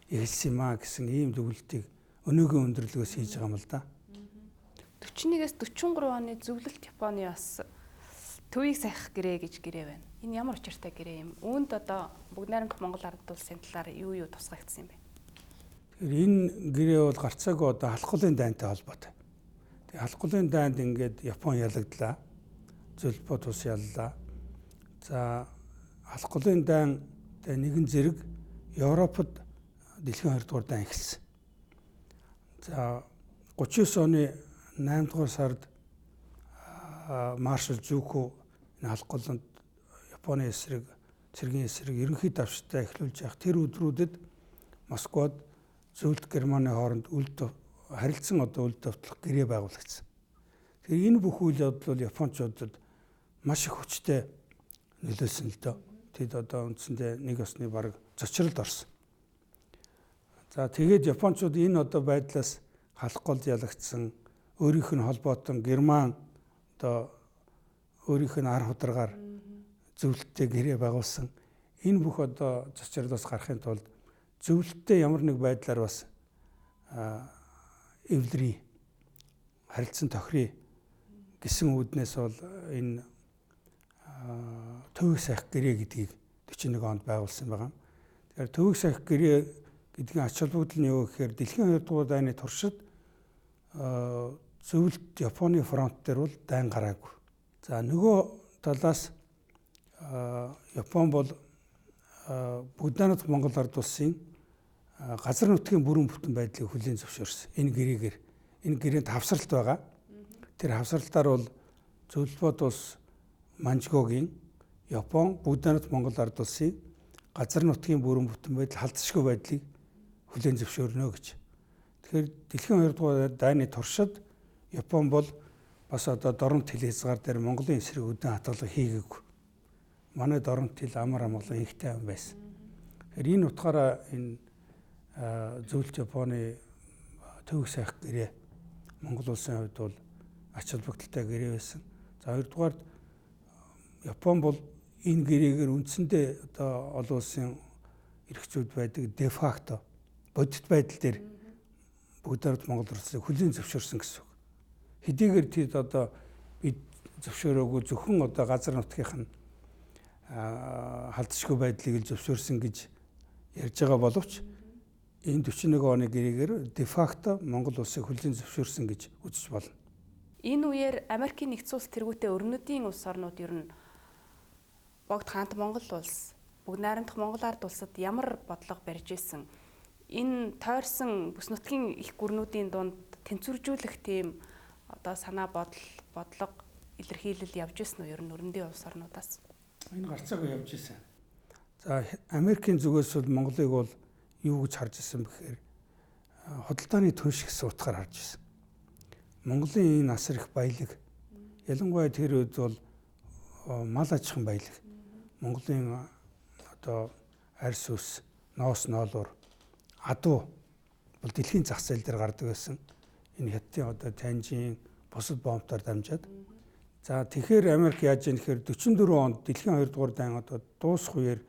эхэлсэн юм а гэсэн ийм зөвлөлтийг өнөөгийн өндөрлөгөөс хийж байгаа юм л да. 41-ээс 43 оны зөвлөлт Японы бас төвийг сахих гэрээ гэж гэрээ байна. Энэ ямар учиртай гэрээ юм? Үүнд одоо бүгд найрамдах Монгол ард улсын талаар юу тусгагдсан юм бэ? Тэгэхээр энэ гэрээ бол гарцаагүй одоо халахлын дайнтай холбоотой. Тэгээ халахлын дайнд ингээд Япон ялагдлаа. Зөвлөлт ус яллаа. За халахлын дайнтай нэгэн зэрэг Европод дэлхийн 2 дугаар дайн эхэлсэн. За 39 оны 8 дугаар сард маршал Жуко энэ халахланд Японы эсрэг, цэргийн эсрэг ерөнхий давштай эхлүүлж явах тэр өдрүүдэд Москвад зөвлөлт Германы хооронд харилцсан одоо үйл давталх гэрээ байгуулагдсан. Тэгэхээр энэ бүх үйл явдал бол Япончуудад маш их хүчтэй нөлөөлсөн л дөө. Тэд одоо үндсэндээ нэг осны бараг зочролд орсон. За тэгээд Япончууд энэ одоо байдлаас халах гол ялагдсан өөрийнх нь холбоотон Герман одоо өөрийнх нь ар хударгаар зөвлөлттэй гэрээ байгуулсан. Энэ бүх одоо зочролоос гарахын тулд зөвлөлттэй ямар нэг байдлаар бас эвлэрий харилцан тохирё гэсэн үүднээс бол энэ төвийг сахих гэрээ гэдгийг 41 онд байгуулсан байгаа. Тэгэхээр төвийг сахих гэрээ гэдгийн ач холбогдол нь юу гэхээр дэлхийн 2 дугаар дайны туршид зөвлөлт Японы фронт дээр бол дайн гараагүй. За нөгөө талаас Япон бол бүгд Монгол ард улсын газар нутгийн бүрэн бүтэн байдлыг хүлээн зөвшөөрсөн. Энэ гэрээгээр энэ гэрээнд хавсралт байгаа. Тэр хавсралтаар бол зөвлөлт ус Манжгоогийн Япон бүгд Монгол ард улсын газар нутгийн бүрэн бүтэн байдал халдшгүй байдлыг хүлээн зөвшөөрнө гэж. Тэгэхээр дэлхийн 2 дугаар дайны туршид Япон бол бас одоо доромт хил хязгаар дээр Монголын эсрэг өдөн хатгалга хийгээгүй. Манай доромт хил амар амгалан ихтэй юм байсан. Тэгэхээр энэ утгаараа энэ зөвлөлт Японы төвийг сахих гэрээ Монгол улсын хувьд бол ач холбогдолтой гэрээ байсан. За хоёрдугаар Япон бол энэ гэрээгээр үндсэндээ одоо олон улсын эрхчүүд байдаг де факто бодит байдал дээр бүгд Монгол улсыг хүлээн зөвшөөрсөн гэсэн үг. Хэдийгээр тэд одоо бид зөвшөөрөөгүй зөвхөн одоо газар нутгийнх нь халдшгүй байдлыг л зөвшөөрсөн гэж ярьж байгаа боловч энэ 41 оны гэрээгээр де факто Монгол улсыг хүлээн зөвшөөрсөн гэж үзэж болно. Энэ үеэр Америкийн нэгдсэн улс тэргүүтээ өрнөдийн улс орнууд ер нь богд хаант Монгол улс, бүгд найрамдах Монгол ард улсад ямар бодлого барьж ирсэн? Энэ тойрсон бүс нутгийн их гүрнүүдийн дунд тэнцвэржүүлэх тийм одоо санаа бодлого илэрхийлэл явж ирсэн үү ер нь өрнөдийн улс орнуудаас? Энэ гарцаагүй явж ирсэн. За Америкийн зүгээс бол Монголыг бол юу гэж харж ирсэн бэхээр худалдааны түнш гэсэн утгаар харж ирсэн. Монголын энэ асар их баялаг, ялангуяа тэр үед бол мал аж ахуйн баялаг. Монголын одоо арьс ус, ноос ноолуур, адуу бол дэлхийн зах зээл дээр гардаг байсан. Энэ хятадын одоо танжин бусад бомбоор дамжаад. За тэгэхээр Америк яаж ийм гэхээр 44 онд дэлхийн 2 дугаар дайн одоо дуусах үеэр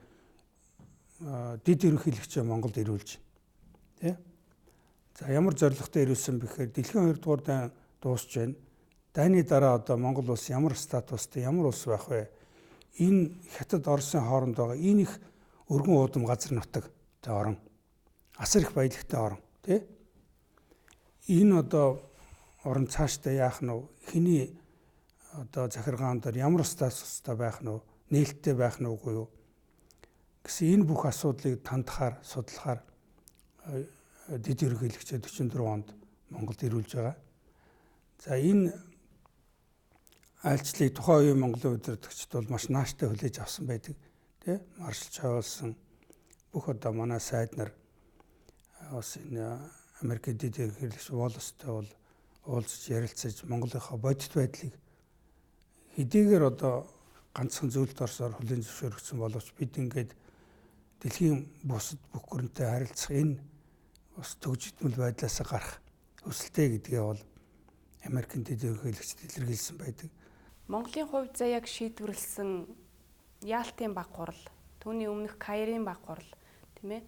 дид ерөнхийлөгчөө Монголд ирүүлж байна. Тэ? За ямар зорилготой ирүүлсэн бэхээр дэлхийн 2 дугаар дайн дуусч байна. Дайны дараа одоо Монгол улс ямар статустай, ямар улс байх вэ энэ Хятад Оросын хооронд байгаа энэ их өргөн уудам газар нутаг тэ орон асар их баялагтай орон тий. Энэ одоо орон цаашдаа яах нь вэ? Хэний одоо захиргаан дээр ямар статустай байх нь вэ? Нээлттэй байх нь үгүй юу? Гэсэн энэ бүх асуудлыг тандахаар, судлахаар дэд ерөнхийлөгчид 44 онд Монголд ирүүлж байгаа. За энэ айлчлалыг тухайн үеийн Монголын удирдагчид бол маш нааштай хүлээж авсан байдаг. Тэ? Маршал Чавлсон бүх одоо манай сайд нар бас энэ Америкийн дэд ерөнхийлөгч Воллстэй бол уулзж ярилцаж Монголынхаа бодит байдлыг хэдийгээр одоо ганцхан зүйлд орсоор хүлээн зөвшөөрөгдсөн боловч бид ингээд дэлхийн бусад бүх гүрэнтэй харилцах энэ бас төгжигдмэл байдлаас гарах өсөлттэй гэдгээ бол Америкийн дэд ерөнхийлөгчд илэрхийлсэн байдаг. Монголын хувьд заяаг шийдвэрлсэн Яалтын баг гурал, түүний өмнөх Каирын баг гурал, тийм ээ.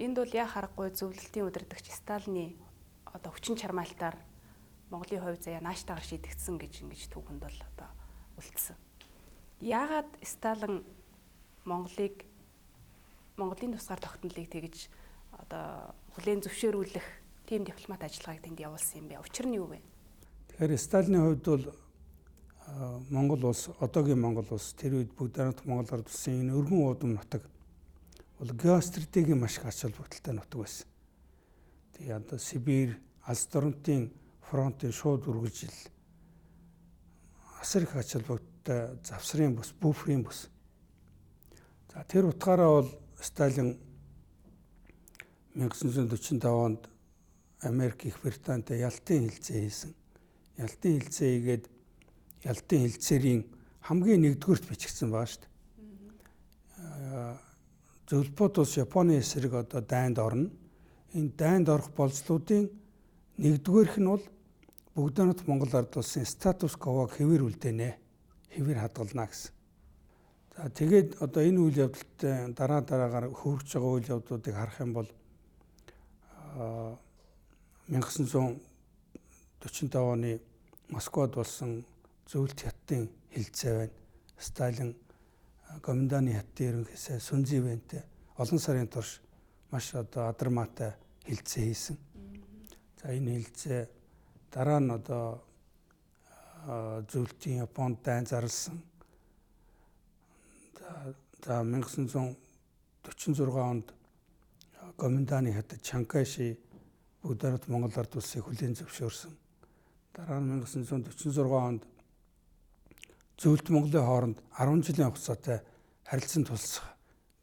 Энд бол яа харахгүй зөвлөлтийн удирдагч Сталины одоо хүчин чармаалтаар Монголын хувь заяа нааштайгаар шийдэгдсэн гэж ингэж түүхэнд бол одоо үлдсэн. Яагаад Сталин Монголын тусгаар тогтнолыг тэгж одоо хүлээн зөвшөөрүүлэх тийм дипломат ажиллагааг тэнд явуулсан юм бэ? Учир нь юу вэ? Тэгэхээр Сталины хувьд бол Монгол улс, одоогийн Монгол улс тэр үед бүгд дараалт Монгол ард улсын энэ өргөн уудам нутаг бол геостратегийн маш их ач холбогдолтой нутаг байсан. Тэгээ одоо Сибирь, Алс дорнотын фронтын шууд үргэлжил асар их ач холбогдолтой завсрын бус, буферийн бус. За тэр утгаараа бол Сталин 1945 онд Америк, Их Британтай Ялтын хэлцээ хийсэн. Ялтын хэлцээ хийгээд Ялтын хэлцээрийн хамгийн нэгдүгürt бичигдсэн байгаа шүү дээ. Зөвлөлтууд улс Японы эсрэг одоо дайнд орно. Энэ дайнд орох болцлуудын нэгдүгээрх нь бол бүгд найрамд Монгол ард улсын статус квог хэвээр үлдээнэ. Хэвээр хадгална гэсэн. За тэгээд одоо энэ үйл явдалтай дараагаар хөрвж байгаа үйл явдлуудыг харах юм бол 1945 оны Москвад болсон зөвлөлт хятадын хэлцээ байна. Сталин Гоминданы хятадын ерөнхий сайд Сүнзивэнтэй олон сарын турш маш одоо адармаатай хэлцээ хийсэн. За энэ хэлцээ дараа нь одоо зөвлөлтийн Японд дайн зарласан. За 1946 онд Гоминданы хятад Чанкайши бүгд найрамд Монгол ард улсыг хүлээн зөвшөөрсөн. Дараа нь 1946 онд зөвлөлт Монголын хооронд 10 жилийн хугацаатай харилцан тулсах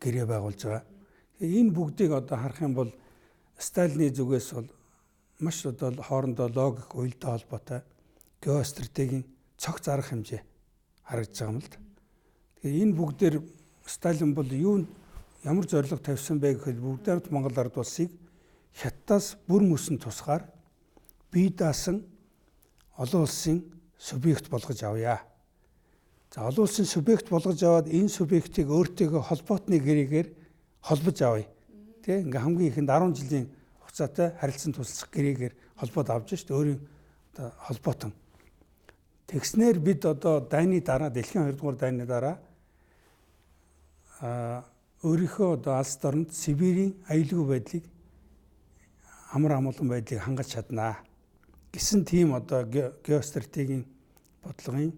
гэрээ байгуулж байгаа. Энэ бүгдийг одоо харах юм бол Сталины зүгээс бол маш одоо хоорондоо логик уялдаа холбоотой геостратегийн цогц арга хэмжээ харагдж байгаа юм л да. Тэгэхээр энэ бүгдээр Сталин бол ямар зорилго тавьсан бэ гэхэд бүгд найрамд Монгол ард улсыг Хятадаас бүр мөсөн тусгаар бие даасан олон улсын субъект болгож авъя. За олон улсын субъект болгож аваад энэ субъектийг өөртөөгөө холбоотны гэрээгээр холбож авъя. Тэ ингээ хамгийн ихэнд 10 жилийн хугацаатай харилцан туслах гэрээгээр холбоод авч шүү дээ. Өөрийн одоо холбоотон. Тэгснээр бид одоо дайны дараа дэлхийн 2 дугаар дайны дараа өөрийнхөө одоо алс дорнод Сибирийн аюулгүй байдлыг амар амгалан байдлыг хангаж чаднаа гэсэн тийм одоо геостратегийн бодлогын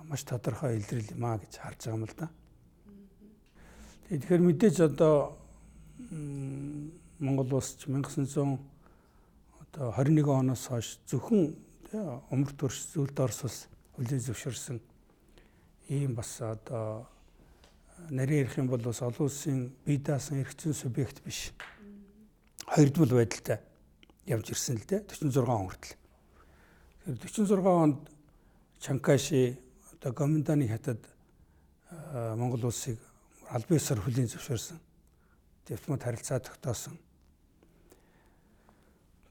маш тодорхой илрэл юм а гэж харж байгаа юм л да. Тэгэхээр мэдээж одоо Монгол улс 1921 оноос хойш зөвхөн умар төрш зүйлд Орос улс хүлээн зөвшөөрсөн ийм бас одоо нарийн ярих юм бол бас олон улсын бие даасан эрх зүйн субъект биш. Хоёрдмол байдалтай явж ирсэн л дээ 46 он хүртэл. Тэгэхээр 46 онд Чанкайши одоо Гоминданы хятад Монгол улсыг албан ёсоор хүлээн зөвшөөрсөн. Дипломат харилцаа тогтоосон.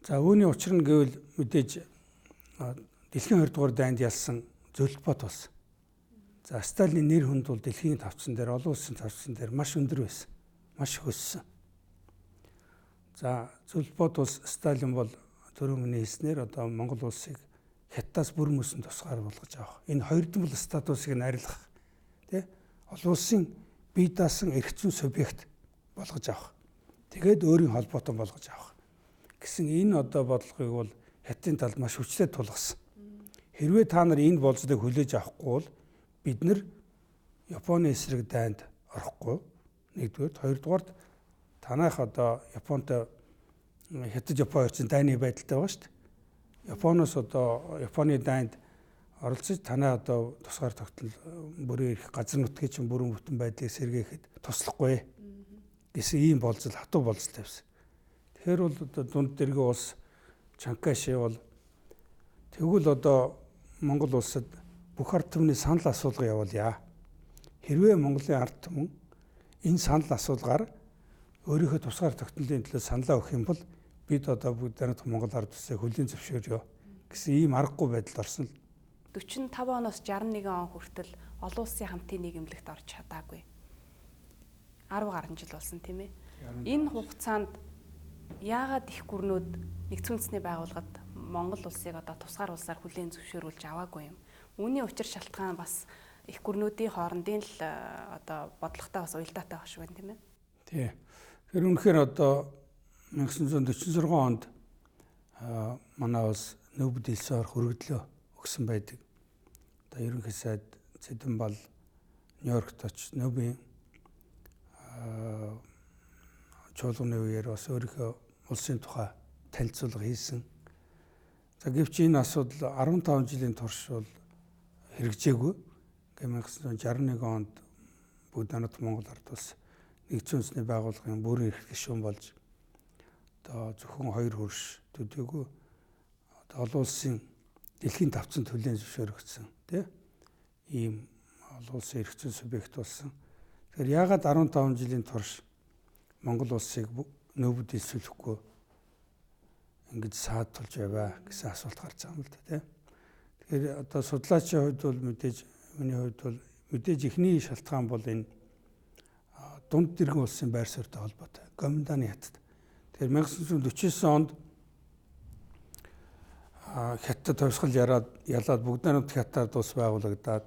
За үүний учир нь гэвэл мэдээж дэлхийн 2 дугаар дайнд ялсан зөвлөлт улс. За Сталины нэр хүнд бол дэлхийн тавцсан дээр олон улсын тавцсан дээр маш өндөр байсан. Маш их өссөн. За зөвлөлт улс Сталин бол түрүү миний хэлснээр одоо Монгол улсыг Хятадаас бүр мөсөн тусгаар болгож авах. Энэ хоёрдмол статусыг нь арилгах Тэ? Олон улсын бие даасан эрх зүйн субъект болгож авах. Тэгээд өөрийн холбоотон болгож авах гэсэн энэ одоо бодлогыг бол хятадын талд маш хүчтэй тулгасан. Хэрвээ та нар энэ болцлыг хүлээж авахгүй бол бид нар Японы эсрэг дайнд орохгүй. Нэгдүгээр, хоёрдугаард танайх одоо Японтой Хятад Япон хоёр дайны байдалтай байгаа шүү дээ. Японоос одоо Японы дайнд оролцож танай одоо тусгаар тогтол бүрийн ирэх газар нутгийн чинь бүрэн бүтэн байдлыг сэргээхэд туслахгүй гэсэн ийм болцол хатуу болцол тавьсан. Тэгэхээр бол одоо дунд дэргийн улс Чанкайши бол тэгвэл одоо Монгол улсад бүх ард түмний санал асуулга явуулъя. Хэрвээ Монголын ард түмэн энэ санал асуулгаар өөрийнхөө тусгаар тогтнолын төлөө саналаа өгөх юм бол бид одоо бүгд дараах Монгол ард улсыг хөлийн зөвшөөрөё гэсэн ийм аргагүй байдалд орсон л. 45 оноос 61 он хүртэл олон улсын хамтын нийгэмлэгт орж чадаагүй. 10 гаруй жил болсон тийм ээ. Энэ хугацаанд яагаад их гүрнүүд нэгдсэн үндэсний байгууллагад Монгол улсыг одоо тусгаар улсаар хүлээн зөвшөөрүүлж аваагүй юм. Үүний учир шалтгаан бас их гүрнүүдийн хоорондын л одоо бодлоготой бас уялдаатай байх шиг байна тийм ээ. Тий. Тэр үнэхээр одоо 1946 онд манай улс нөө бүдэлсээр хөргөдлөө өгсөн байдаг. Одоо ерөнхий сайд Цэдэнбал Нью-Йоркт очиж нөөбийн чуулганы үеэр бас өөрийнхөө улсын тухай танилцуулга хийсэн. За гэвч энэ асуудал 15 жилийн турш бол хэрэгжээгүй. 1961 онд бүгд анат Монгол ард улс нэгдсэн үндэсний байгууллагын бүрэн эрх гишүүн болж одоо зөвхөн 2 хөрш төдийгүй одоо олон улсын дэлхийн тавцанд хүлээн зөвшөөрөгдсөн тий ийм олон улсын эрх зүйн субъект болсон. Тэгэхээр яагаад 15 жилийн турш Монгол улсыг нөө бүдэлсүүлэхгүй ингэж саадтулж яваа гэсэн асуулт гарч байгаа юм л да тий. Тэгэхээр одоо судлаачийн хувьд бол миний хувьд бол мэдээж ихний шалтгаан бол энэ дунд дэргэн улсын байр суурьтай холбоотой. Гоминданы хятад. Тэгэхээр 1949 онд хятад товсгол ялаад бүгд найрамд хятад улс байгуулагдаад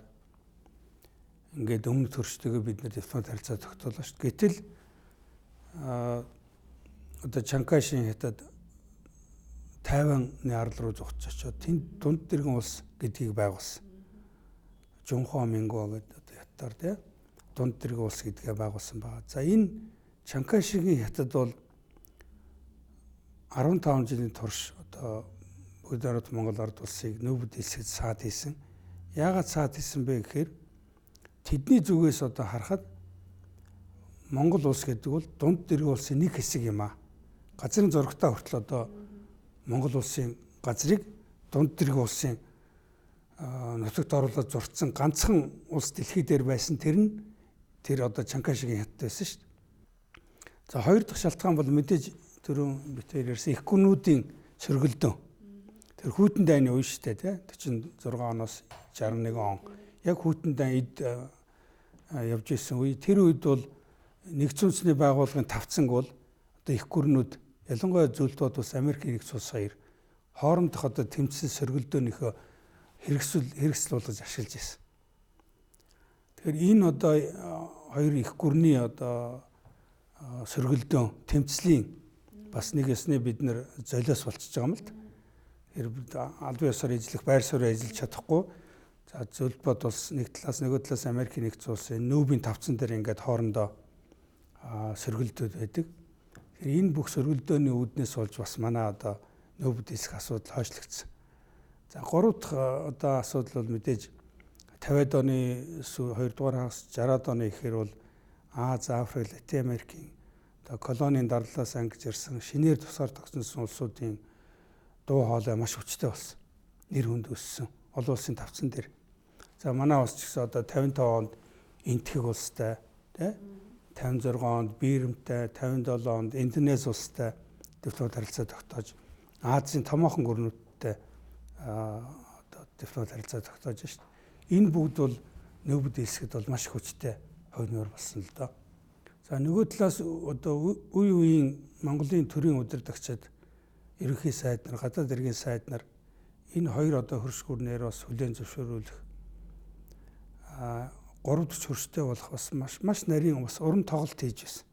ингээд өмнө төрчтэйгээ бид нар дипломат харилцаа тогтоолоо шүү дээ. Гэтэл одоо Чанкайшийн хятад Тайваны арал руу зогсож очоод тэнд дунд дэргэн улс гэдгийг байгуулсан. Жунхо Минго гэдэг одоо хятадаар тий дунд дэргэн улс гэдгээ байгуулсан байна. За энэ Чанкайшигийн хятад бол 15 жилийн турш одоо бүгд найрамд Монгол ард улсыг нөө бүдэлсэд саад хийсэн. Яагаад саад хийсэн бэ гэхээр тэдний зүгээс одоо харахад Монгол улс гэдэг бол дунд дэргэн улсын нэг хэсэг юм аа. Газрын зурагтаа хүртэл одоо Монгол улсын газрыг дунд дэргэн улсын нутагт оруулаад зурцсан ганцхан улс дэлхий дээр байсан тэр одоо Чанкайшигийн хятад байсан шүү дээ. За хоёр дахь шалтгаан бол мэдээж түрүүн битээр ярьсан их гүрнүүдийн сөргөлдөөн. Тэр хүйтэн дайны үе шүү дээ тий 46 оноос 61 он. Яг хүйтэн дай эд явж исэн үе. Тэр үед бол нэгдсэн үндэсний байгууллагын тавцанг бол одоо их гүрнүүд ялангуяа зөвлөлтүүд бас Америк нэгдсэн улс хоёр хоорондох одоо тэмцэл сөргөлдөөнийхөө хэрэгсэл болгож ашиглаж байсан. Тэгэхээр энэ одоо хоёр их гүрний одоо сөргөлдөөн тэмцлийн бас нэг ясны бид нэр золиос болчихж байгаа юм л да. Албан ёсоор эзлэх байр суурь эзэлж чадахгүй. За зөвлөлт улс нэг талаас нөгөө талаас Америк нэгдсэн улсын нүүбийн тавцан дээр ингээд хоорондоо сөргөлдөөд байдаг. Тэгэхээр энэ бүх сөргөлдөөний үүднээс болж бас манай одоо нөө бүдэлсэх асуудал хойшлогдсон. За гурав дахь одоо асуудал бол мэдээж 50-аад оны 2 дугаар хагас 60-аад оны ихээр бол Аз, Африк, Латин Америкийн одоо колонийн дарлалаас ангиж ирсэн шинээр тусгаар тогтсон улсуудын дуу хоолой маш хүчтэй болсон. Нэр хүнд өссөн. Олон улсын тавцан дээр. За манай улс ч гэсэн одоо 55 онд энтхэг улстай, тий? 56 онд Бирмтэй, 57 онд Индонез улстай дипломат харилцаа тогтоож, Азийн томоохон гүрнүүдтэй одоо дипломат харилцаа тогтоож байна шүү дээ. Энэ бүгд бол нөө бүдэлсэхэд бол маш хүчтэй хойноор болсон л доо. За нөгөө талаас одоо үе үеийн Монголын төрийн удирдагчид ерөнхий сайд нар, гадаад иргэн сайд нар энэ хоёр одоо хөрш гүрнээр бас хүлээн зөвшөөрүүлэх 3-4 хөрштэй болох бас маш нарийн бас уран тоглолт хийж байсан.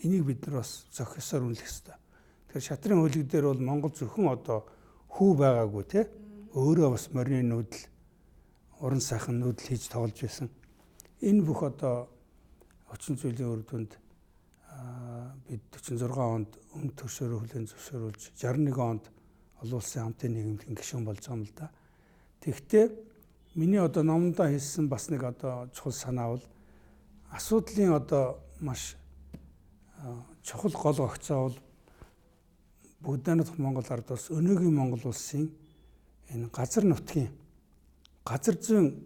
Энийг бид нар бас зохисоор үнэлэх ёстой. Тэгэхээр шатрын хөлөг дээр бол Монгол зөвхөн одоо хүү байгаагүй те өөрөө бас морины нүүдэл уран сайхан нүүдэл хийж тоглож байсан. Энэ бүх одоо хүчин зүйлийн үр дүнд бид 46 онд өмнө төршөөрөө хүлээн зөвшөөрүүлж 61 онд олон улсын хамтын нийгэмлэгийн гишүүн болж байгаа юм л да. Тэгэхдээ миний одоо номдоо хэлсэн бас нэг одоо чухал санаа бол асуудлын одоо маш чухал гол огцоо бол бүгд найрамдах Монгол ард улс өнөөгийн Монгол улсын энэ газар нутгийн газар зүйн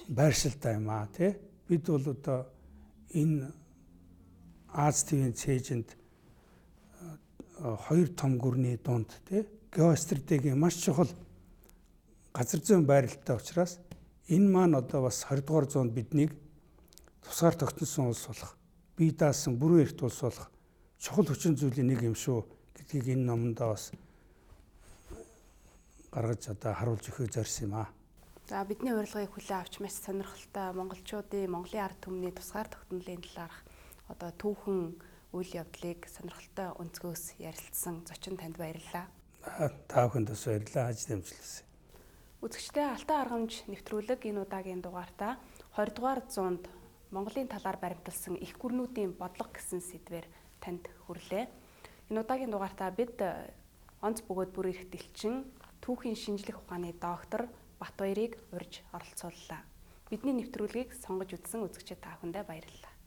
байршилтай юм аа тий. Бид бол одоо энэ Аз твийн цээжинд хоёр том гүрний дунд тий геостратегийн маш чухал газар зүйн байралтай учраас энэ маань одоо бас 20 дугаар зуунд биднийг тусгаар тогтносон улс болох, бие даасан бүрэн эрхт улс болох чухал хүчин зүйлийн нэг юм шүү гэдгийг энэ номондоо бас гаргаж одоо харуулж өгөхөөр зорьсон юм аа. За бидний урилгыг хүлээн авч маш сонирхолтой монголчуудын Монголын ард түмний тусгаар тогтнолын талаарх одоо түүхэн үйл явдлыг сонирхолтой өнцгөөс ярилцсан зочин танд баярлалаа. Та бүхэнд бас баярлалаа. Хаж дэмжлээсэй. Үзэгчдээ Алтай аргамж нэвтрүүлэг энэ удаагийн дугаартаа 20 дугаар зуунд Монголын талаар баримталсан их гүрнүүдийн бодлого гэсэн сэдвээр танд хүрлээ. Энэ удаагийн дугаартаа бид онц бөгөөд бүр их дэлчин түүхийн шинжлэх ухааны доктор Батбаярыг урьж оролцууллаа. Бидний нэвтрүүлгийг сонгож үзсэн үзэгчид та бүхэндээ баярлалаа.